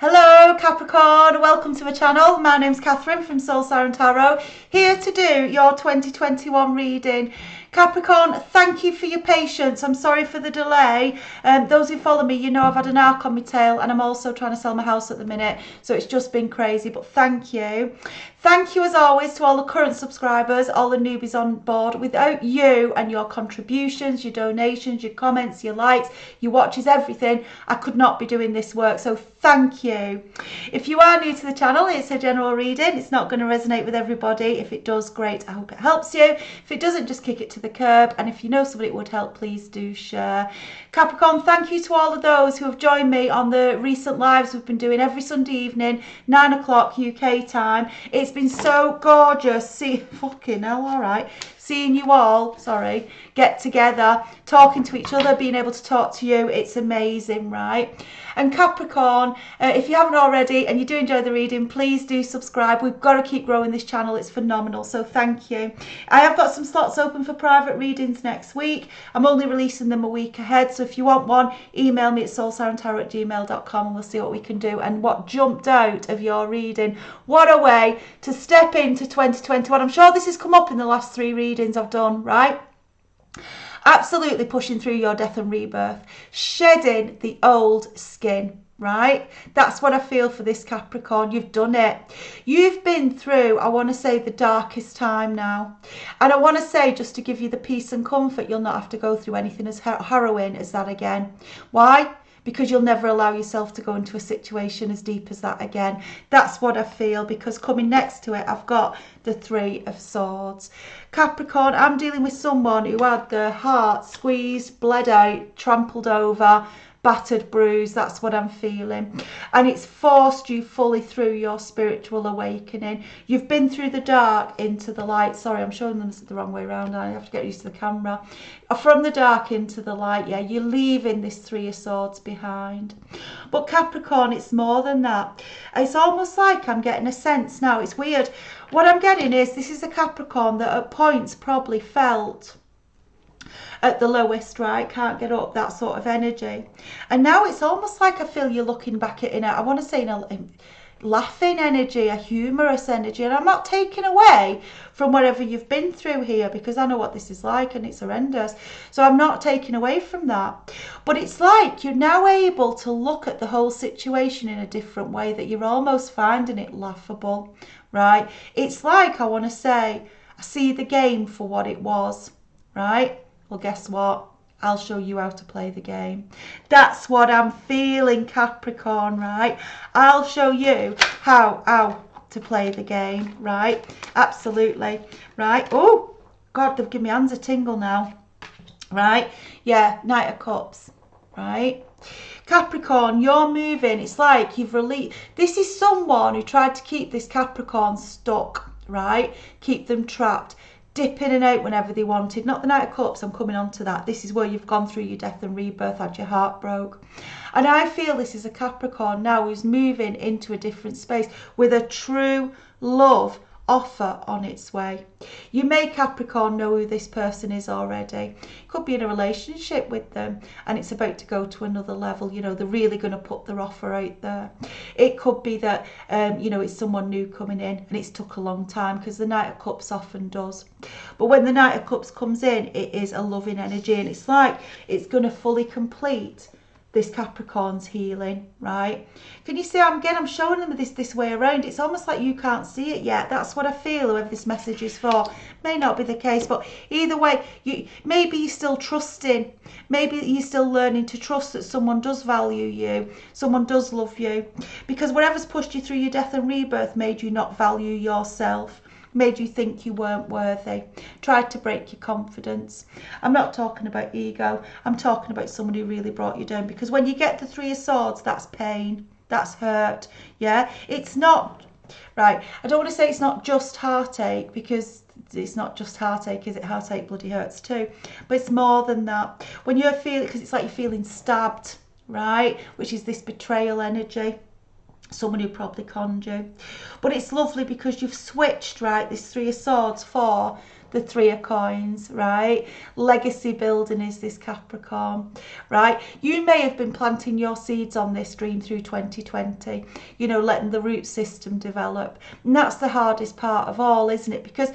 Hello Capricorn, welcome to my channel. My name's Catherine from Siren Tarot, here to do your 2021 reading. Capricorn, thank you for your patience. I'm sorry for the delay. Those who follow me, you know I've had an arc on my tail and I'm also trying to sell my house at the minute, so it's just been crazy, but thank you. Thank you as always to all the current subscribers, all the newbies on board. Without you and your contributions, your donations, your comments, your likes, your watches, everything, I could not be doing this work, so thank you. If you are new to the channel, it's a general reading. It's not going to resonate with everybody. If it does, great. I hope it helps you. If it doesn't, just kick it to the curb. And if you know somebody it would help, please do share. Capricorn, thank you to all of those who have joined me on the recent lives we've been doing every Sunday evening, 9 o'clock UK time. It's been so gorgeous. See, fucking hell, all right. Seeing you all, sorry, get together, talking to each other, being able to talk to you, it's amazing, right? And Capricorn, if you haven't already and you do enjoy the reading, please do subscribe. We've got to keep growing this channel. It's phenomenal, so thank you. I have got some slots open for private readings next week. I'm only releasing them a week ahead, so if you want one, email me at soulsirentarot@gmail.com and we'll see what we can do. And what jumped out of your reading, what a way to step into 2021. I'm sure this has come up in the last 3 readings I've done, right? Absolutely pushing through your death and rebirth, shedding the old skin, right? That's what I feel for this Capricorn. You've done it. You've been through, I want to say, the darkest time now. And I want to say, just to give you the peace and comfort, you'll not have to go through anything as harrowing as that again. Why? Because you'll never allow yourself to go into a situation as deep as that again. That's what I feel, because coming next to it, I've got the 3 of Swords. Capricorn, I'm dealing with someone who had their heart squeezed, bled out, trampled over, battered, bruised. That's what I'm feeling. And it's forced you fully through your spiritual awakening. You've been through the dark into the light. Sorry, I'm showing them the wrong way around. I have to get used to the camera. From the dark into the light, yeah, you're leaving this 3 of Swords behind. But Capricorn, it's more than that. It's almost like I'm getting a sense now. It's weird. What I'm getting is this is a Capricorn that at points probably felt at the lowest, right? Can't get up, that sort of energy. And now it's almost like I feel you're looking back at, I want to say in a laughing energy, a humorous energy. And I'm not taking away from whatever you've been through here, because I know what this is like and it's horrendous. So I'm not taking away from that. But it's like you're now able to look at the whole situation in a different way, that you're almost finding it laughable, right? It's like, I want to say, I see the game for what it was, right? Well, guess what? I'll show you how to play the game. That's what I'm feeling, Capricorn, right? I'll show you how to play the game, right? Absolutely, right? Oh, God, they've given me hands a tingle now, right? Yeah, Knight of Cups, right? Capricorn, you're moving. It's like you've released. This is someone who tried to keep this Capricorn stuck, right? Keep them trapped. Dip in and out whenever they wanted. Not the Knight of Cups, I'm coming on to that. This is where you've gone through your death and rebirth, had your heart broke. And I feel this is a Capricorn now who's moving into a different space with a true love offer on its way. You may, Capricorn, know who this person is already. Could be in a relationship with them and it's about to go to another level. You know, they're really going to put their offer out there. It could be that you know, it's someone new coming in and it's took a long time, because the Knight of Cups often does. But when the Knight of Cups comes in, it is a loving energy, and it's like it's going to fully complete this Capricorn's healing, right? Can you see? I'm showing them this way around. It's almost like you can't see it yet. That's what I feel, whoever this message is for. May not be the case, but either way, maybe you're still trusting. Maybe you're still learning to trust that someone does value you, someone does love you, because whatever's pushed you through your death and rebirth made you not value yourself, made you think you weren't worthy, tried to break your confidence. I'm not talking about ego. I'm talking about someone who really brought you down, because when you get the 3 of Swords, that's pain, that's hurt, yeah? It's not, right, I don't want to say it's not just heartache, because it's not just heartache, is it? Heartache bloody hurts too. But it's more than that. When you're feeling, because it's like you're feeling stabbed, right? Which is this betrayal energy. Someone who probably conned you. But it's lovely because you've switched, right, this 3 of Swords for the Three of Coins, right? Legacy building is this, Capricorn, right? You may have been planting your seeds on this dream through 2020, you know, letting the root system develop. And that's the hardest part of all, isn't it? Because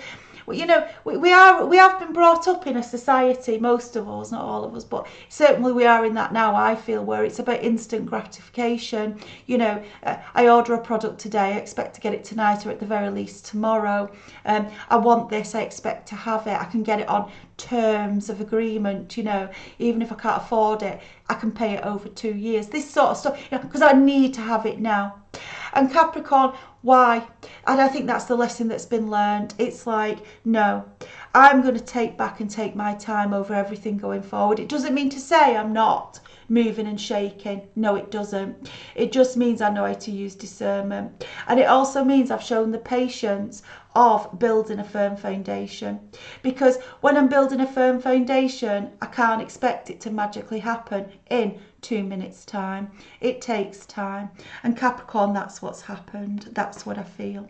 you know, we have been brought up in a society, most of us, not all of us, but certainly we are in that now, I feel, where it's about instant gratification. You know, I order a product today, I expect to get it tonight or at the very least tomorrow. I want this, I expect to have it. I can get it on terms of agreement, you know, even if I can't afford it, I can pay it over 2 years. This sort of stuff, you know, because I need to have it now. And Capricorn, why? And I think that's the lesson that's been learned. It's like, no, I'm going to take back and take my time over everything going forward. It doesn't mean to say I'm not moving and shaking. No, it doesn't. It just means I know how to use discernment. And it also means I've shown the patience of building a firm foundation. Because when I'm building a firm foundation, I can't expect it to magically happen in 2 minutes time. It takes time. And Capricorn, that's what's happened. That's what I feel.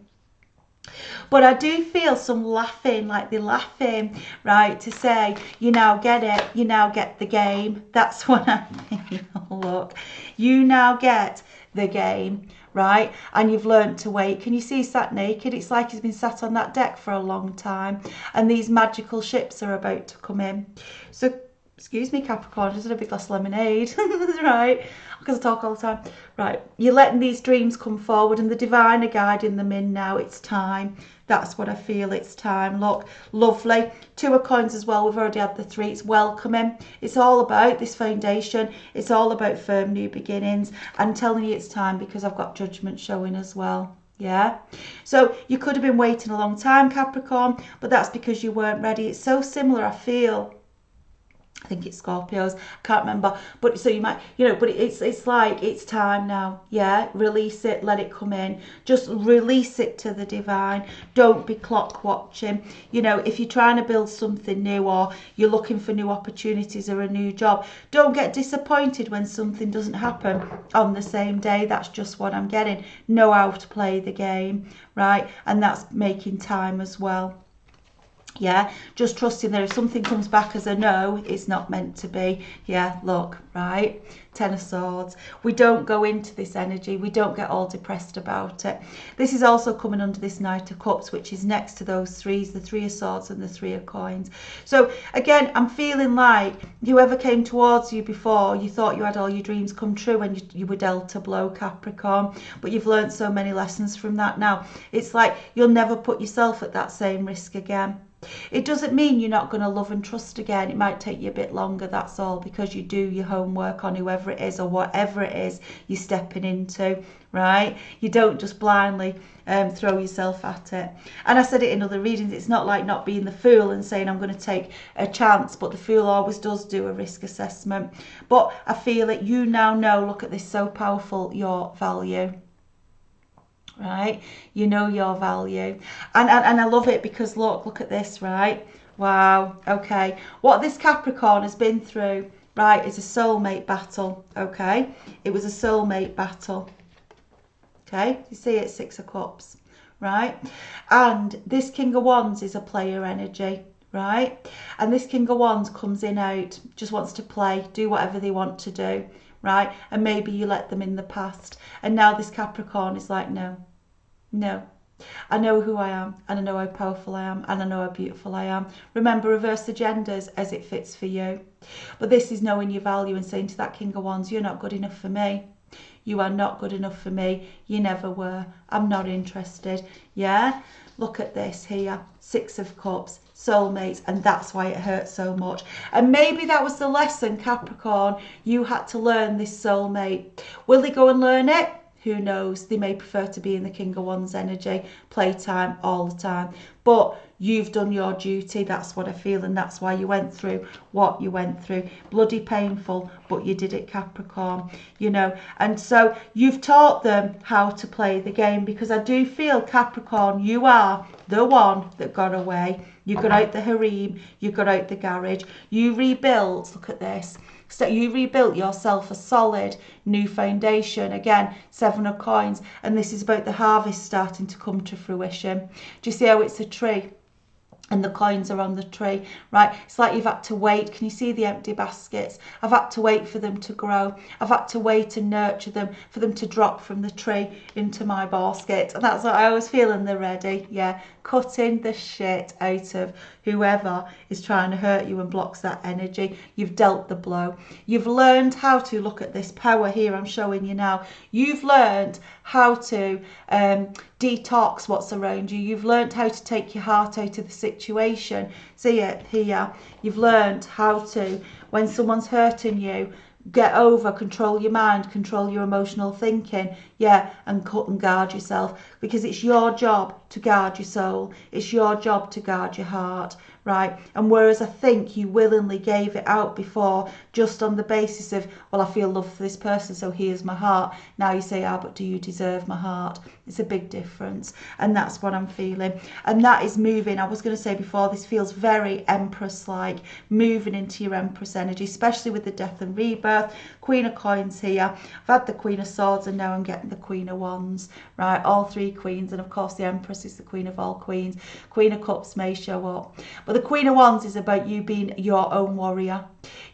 But I do feel some laughing, like they're laughing, right, to say, you now get it, you now get the game. That's what I feel. Look, you now get the game, right? And you've learnt to wait. Can you see he's sat naked? It's like he's been sat on that deck for a long time. And these magical ships are about to come in. So, excuse me, Capricorn, just a big glass of lemonade, right? Because I talk all the time. Right, you're letting these dreams come forward and the divine are guiding them in now. It's time. That's what I feel. It's time. Look, lovely. Two of Coins as well. We've already had the three. It's welcoming. It's all about this foundation. It's all about firm new beginnings. I'm telling you it's time because I've got Judgment showing as well. Yeah, so you could have been waiting a long time, Capricorn, but that's because you weren't ready. It's so similar, I feel. I think it's Scorpios, I can't remember, but so you might, you know, but it's like it's time now. Yeah, release it, let it come in, just release it to the divine. Don't be clock watching. You know, if you're trying to build something new or you're looking for new opportunities or a new job, don't get disappointed when something doesn't happen on the same day. That's just what I'm getting. Know how to play the game, right? And that's making time as well. Yeah, just trusting that if something comes back as a no, it's not meant to be. Yeah, look, right? Ten of Swords. We don't go into this energy. We don't get all depressed about it. This is also coming under this Knight of Cups, which is next to those threes, the Three of Swords and the Three of Coins. So again, I'm feeling like whoever came towards you before, you thought you had all your dreams come true when you were dealt a blow, Capricorn, but you've learned so many lessons from that now. It's like you'll never put yourself at that same risk again. It doesn't mean you're not going to love and trust again. It might take you a bit longer, that's all, because you do your homework on whoever it is or whatever it is you're stepping into, right? You don't just blindly throw yourself at it. And I said it in other readings, it's not like not being the fool and saying I'm going to take a chance, but the fool always does do a risk assessment. But I feel it, you now know, look at this, so powerful, your value. Right, you know your value, and I love it because look at this, right? Wow. Okay, what this Capricorn has been through, right, is a soulmate battle. Okay, it was a soulmate battle. Okay, you see it, Six of Cups, right? And this King of Wands is a player energy, right? And this King of Wands comes in out, just wants to play, do whatever they want to do, right? And maybe you let them in the past, and now this Capricorn is like, no, I know who I am, and I know how powerful I am, and I know how beautiful I am. Remember, reverse the genders as it fits for you. But this is knowing your value and saying to that King of Wands, you're not good enough for me. You are not good enough for me. You never were. I'm not interested. Yeah? Look at this here. Six of Cups, soulmates, and that's why it hurts so much. And maybe that was the lesson, Capricorn. You had to learn this soulmate. Will they go and learn it? Who knows? They may prefer to be in the King of Wands energy, playtime all the time. But you've done your duty. That's what I feel, and that's why you went through what you went through. Bloody painful, but you did it, Capricorn. You know, and so you've taught them how to play the game, because I do feel, Capricorn, you are the one that got away. You got out the harem, you got out the garage, you rebuilt. Look at this. So you rebuilt yourself a solid new foundation. Again, Seven of Coins. And this is about the harvest starting to come to fruition. Do you see how it's a tree? and the coins are on the tree, right? It's like you've had to wait. Can you see the empty baskets? I've had to wait for them to grow. I've had to wait and nurture them for them to drop from the tree into my basket. And that's what I always feel, and they're ready. Yeah, cutting the shit out of whoever is trying to hurt you and blocks that energy. You've dealt the blow. You've learned how to look at this power here I'm showing you now. You've learned how to detox what's around you. You've learned how to take your heart out of the situation. See it here. You've learned how to, when someone's hurting you, get over, control your mind, control your emotional thinking, yeah, and cut and guard yourself, because it's your job to guard your soul. It's your job to guard your heart, right? And whereas I think you willingly gave it out before, just on the basis of, well, I feel love for this person, so here's my heart. Now you say, but do you deserve my heart? It's a big difference, and that's what I'm feeling. And that is moving. I was going to say before, this feels very Empress-like, moving into your Empress energy, especially with the death and rebirth. Queen of Coins here. I've had the Queen of Swords, and now I'm getting the Queen of Wands, right? All three queens, and of course the Empress is the queen of all queens. Queen of Cups may show up, but the Queen of Wands is about you being your own warrior,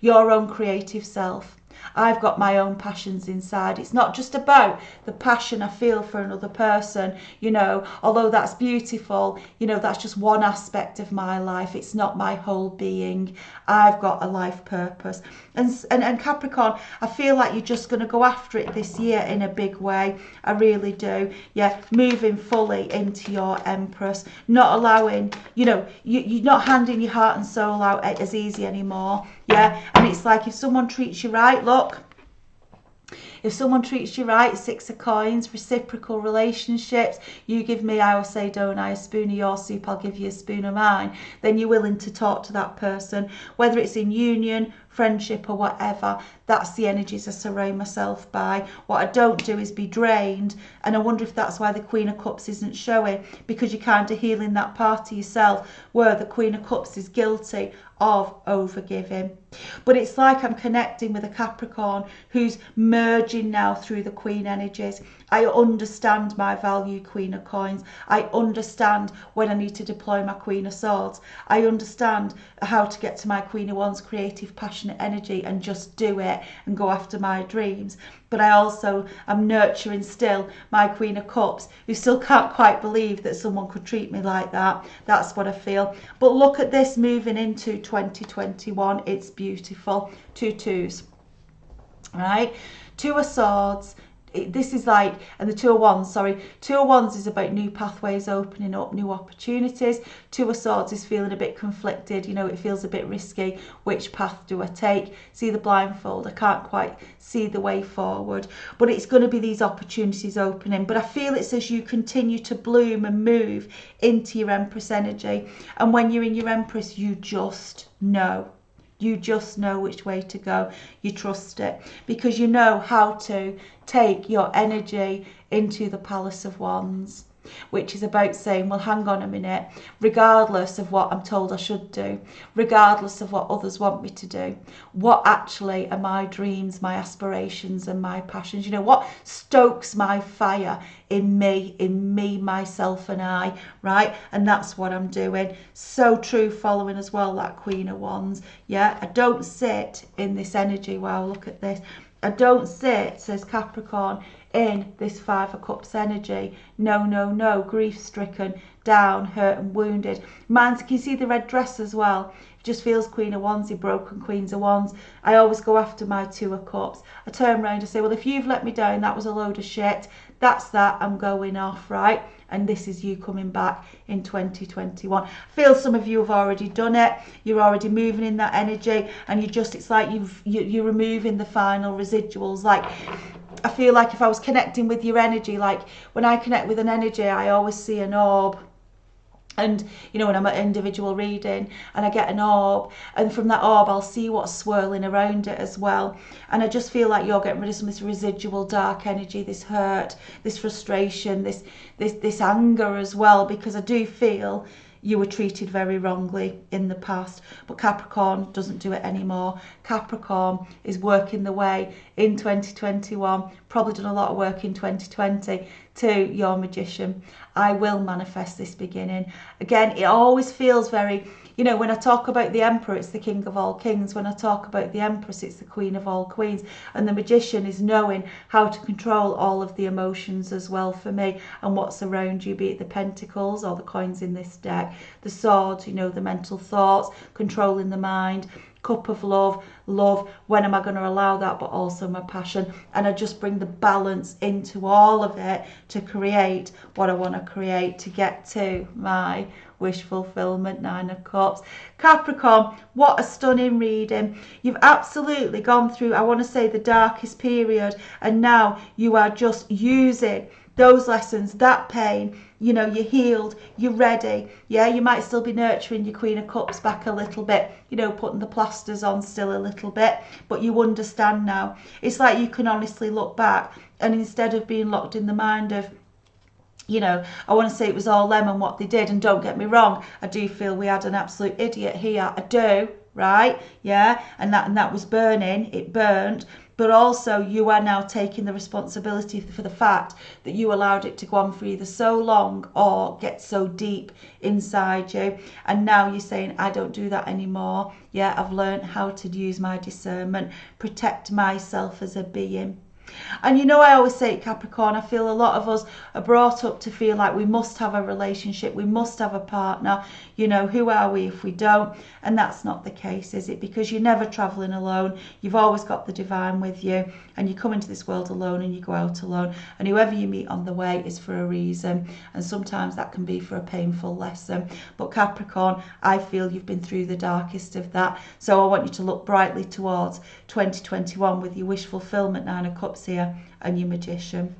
your own creative self. I've got my own passions inside. It's not just about the passion I feel for another person, you know, although that's beautiful, you know, that's just one aspect of my life. It's not my whole being. I've got a life purpose. And Capricorn, I feel like you're just going to go after it this year in a big way. I really do. Yeah, moving fully into your Empress, not allowing, you know, you're not handing your heart and soul out as easy anymore. Yeah, and it's like if someone treats you right, look, if someone treats you right, Six of Coins, reciprocal relationships, you give me, I will say, don't I, a spoon of your soup, I'll give you a spoon of mine, then you're willing to talk to that person, whether it's in union, friendship or whatever. That's the energies I surround myself by. What I don't do is be drained, and I wonder if that's why the Queen of Cups isn't showing, because you're kind of healing that part of yourself where the Queen of Cups is guilty of overgiving. But it's like I'm connecting with a Capricorn who's merging now through the Queen energies. I understand my value, Queen of Coins. I understand when I need to deploy my Queen of Swords. I understand how to get to my Queen of Wands creative, passionate energy and just do it and go after my dreams. But I also am nurturing still my Queen of Cups, who still can't quite believe that someone could treat me like that. That's what I feel. But look at this moving into 2021. It's beautiful. Two twos, right? Two of Swords. This is like, and the Two of Wands, sorry, Two of Wands is about new pathways opening up, new opportunities. Two of Swords is feeling a bit conflicted, you know, it feels a bit risky. Which path do I take? See the blindfold, I can't quite see the way forward, but it's going to be these opportunities opening. But I feel it's as you continue to bloom and move into your Empress energy, and when you're in your Empress, you just know. You just know which way to go. You trust it because you know how to take your energy into the Palace of Wands, which is about saying, well, hang on a minute, regardless of what I'm told I should do, regardless of what others want me to do, what actually are my dreams, my aspirations and my passions? You know, what stokes my fire in me, myself and I, right? And that's what I'm doing. So true, following as well that Queen of Wands. Yeah, I don't sit in this energy. Wow, look at this. I don't sit, says Capricorn, in this Five of Cups energy. No, no, no. Grief-stricken, down, hurt and wounded. Man, can you see the red dress as well? It just feels Queen of Wands, broken Queens of Wands. I always go after my Two of Cups. I turn around and say, well, if you've let me down, that was a load of shit. That's that. I'm going off, right? And this is you coming back in 2021. I feel some of you have already done it. You're already moving in that energy, and you just, it's like you're removing the final residuals. Like, I feel like if I was connecting with your energy, like when I connect with an energy, I always see an orb. And, you know, when I'm at individual reading and I get an orb, and from that orb I'll see what's swirling around it as well. And I just feel like you're getting rid of some of this residual dark energy, this hurt, this frustration, this anger as well, because I do feel, you were treated very wrongly in the past, but Capricorn doesn't do it anymore. Capricorn is working the way in 2021, probably done a lot of work in 2020, to your Magician. I will manifest this beginning. Again, it always feels very, you know, when I talk about the Emperor, it's the King of all kings. When I talk about the Empress, it's the Queen of all queens. And the Magician is knowing how to control all of the emotions as well for me, and what's around you, be it the pentacles or the coins in this deck, the swords, you know, the mental thoughts, controlling the mind, cup of love, when am I going to allow that, but also my passion. And I just bring the balance into all of it to create what I want to create, to get to my wish fulfillment. 9 of Cups. Capricorn, what a stunning reading. You've absolutely gone through, I want to say, the darkest period, and now you are just using those lessons, that pain, you know, you're healed, you're ready. Yeah, you might still be nurturing your Queen of Cups back a little bit, you know, putting the plasters on still a little bit, but you understand now. It's like you can honestly look back, and instead of being locked in the mind of, you know, I want to say it was all them and what they did, and don't get me wrong, I do feel we had an absolute idiot here, I do, right? Yeah, and that was burning, it burned. But also you are now taking the responsibility for the fact that you allowed it to go on for either so long or get so deep inside you. And now you're saying, I don't do that anymore. Yeah, I've learned how to use my discernment, protect myself as a being. And you know, I always say, Capricorn, I feel a lot of us are brought up to feel like we must have a relationship, we must have a partner. You know, who are we if we don't? And that's not the case, is it? Because you're never travelling alone. You've always got the divine with you, and you come into this world alone and you go out alone. And whoever you meet on the way is for a reason. And sometimes that can be for a painful lesson. But Capricorn, I feel you've been through the darkest of that. So I want you to look brightly towards 2021 with your wish fulfillment, 9 of Cups here, and your Magician.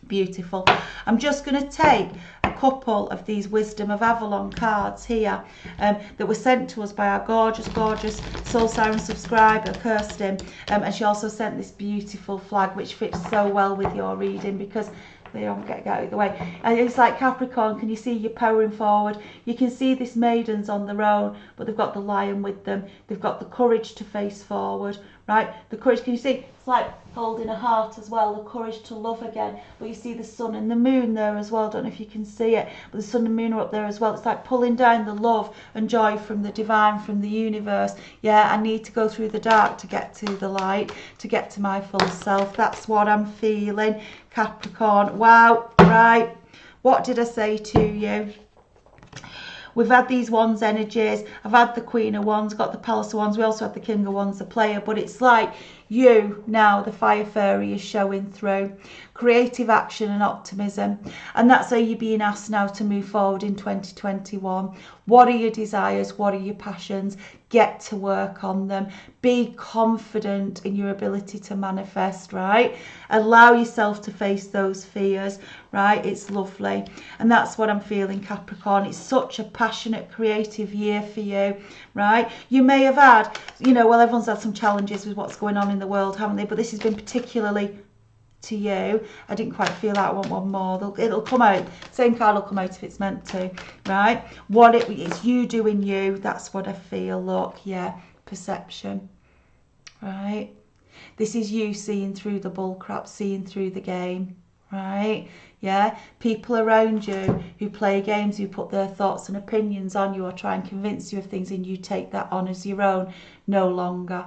Beautiful. I'm just going to take a couple of these Wisdom of Avalon cards here that were sent to us by our gorgeous Soul Siren subscriber Kirsten, and she also sent this beautiful flag which fits so well with your reading, because they don't get out of the way. And it's like, Capricorn, can you see you're powering forward? You can see this maiden's on their own, but they've got the lion with them. They've got the courage to face forward, right? The courage, can you see? It's like holding a heart as well, the courage to love again. But you see the sun and the moon there as well. Don't know if you can see it, but the sun and moon are up there as well. It's like pulling down the love and joy from the divine, from the universe. Yeah, I need to go through the dark to get to the light, to get to my full self. That's what I'm feeling, Capricorn. Wow, right. What did I say to you? We've had these Wands energies. I've had the Queen of Wands, got the Palace of Wands. We also had the King of Wands, the player. But it's like you now, the Fire Fairy, is showing through. Creative action and optimism. And that's how you're being asked now to move forward in 2021. What are your desires? What are your passions? Get to work on them. Be confident in your ability to manifest, right? Allow yourself to face those fears, right? It's lovely. And that's what I'm feeling, Capricorn. It's such a passionate, creative year for you, right? You may have had, you know, well, everyone's had some challenges with what's going on in the world, haven't they? But this has been particularly to you. I didn't quite feel that. I want one more. It'll come out. Same card will come out if it's meant to, right? It's you doing you. That's what I feel. Look, yeah, perception, right? This is you seeing through the bullcrap, seeing through the game, right? Yeah, people around you who play games, who put their thoughts and opinions on you or try and convince you of things, and you take that on as your own. No longer.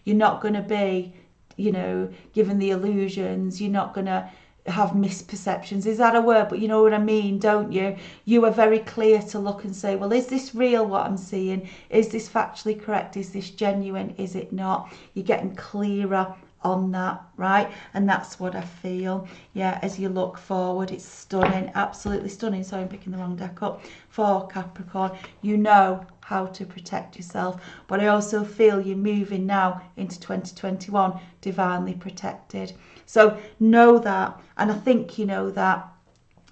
You're not going to be, you know, given the illusions. You're not going to have misperceptions. Is that a word? But you know what I mean, don't you? You are very clear to look and say, well, is this real what I'm seeing? Is this factually correct? Is this genuine? Is it not? You're getting clearer on that, right? And that's what I feel, yeah, as you look forward. It's stunning, absolutely stunning. Sorry, I'm picking the wrong deck up. For Capricorn, you know how to protect yourself, but I also feel you're moving now into 2021 divinely protected. So know that, and I think you know that.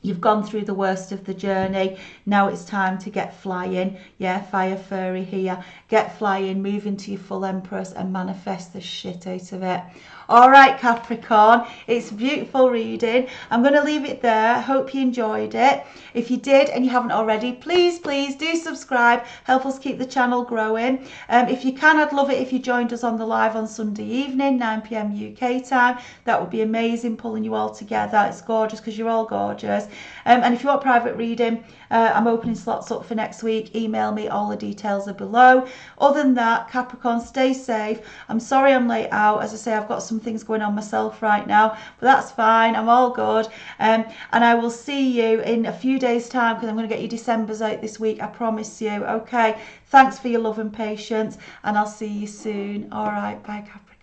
You've gone through the worst of the journey. Now it's time to get flying. Yeah, Fire Fairy here. Get flying, move into your full Empress and manifest the shit out of it. All right, Capricorn, it's a beautiful reading. I'm going to leave it there. Hope you enjoyed it. If you did and you haven't already, please do subscribe. Help us keep the channel growing. If you can, I'd love it if you joined us on the live on Sunday evening, 9 p.m. UK time. That would be amazing, pulling you all together. It's gorgeous because you're all gorgeous. And if you want private reading, I'm opening slots up for next week. Email me, all the details are below. Other than that, Capricorn, stay safe. I'm sorry I'm late out. As I say, I've got some things going on myself right now, but that's fine. I'm all good. And I will see you in a few days' time, because I'm going to get you December's out this week. I promise you. Okay. Thanks for your love and patience, and I'll see you soon. All right. Bye, Capricorn.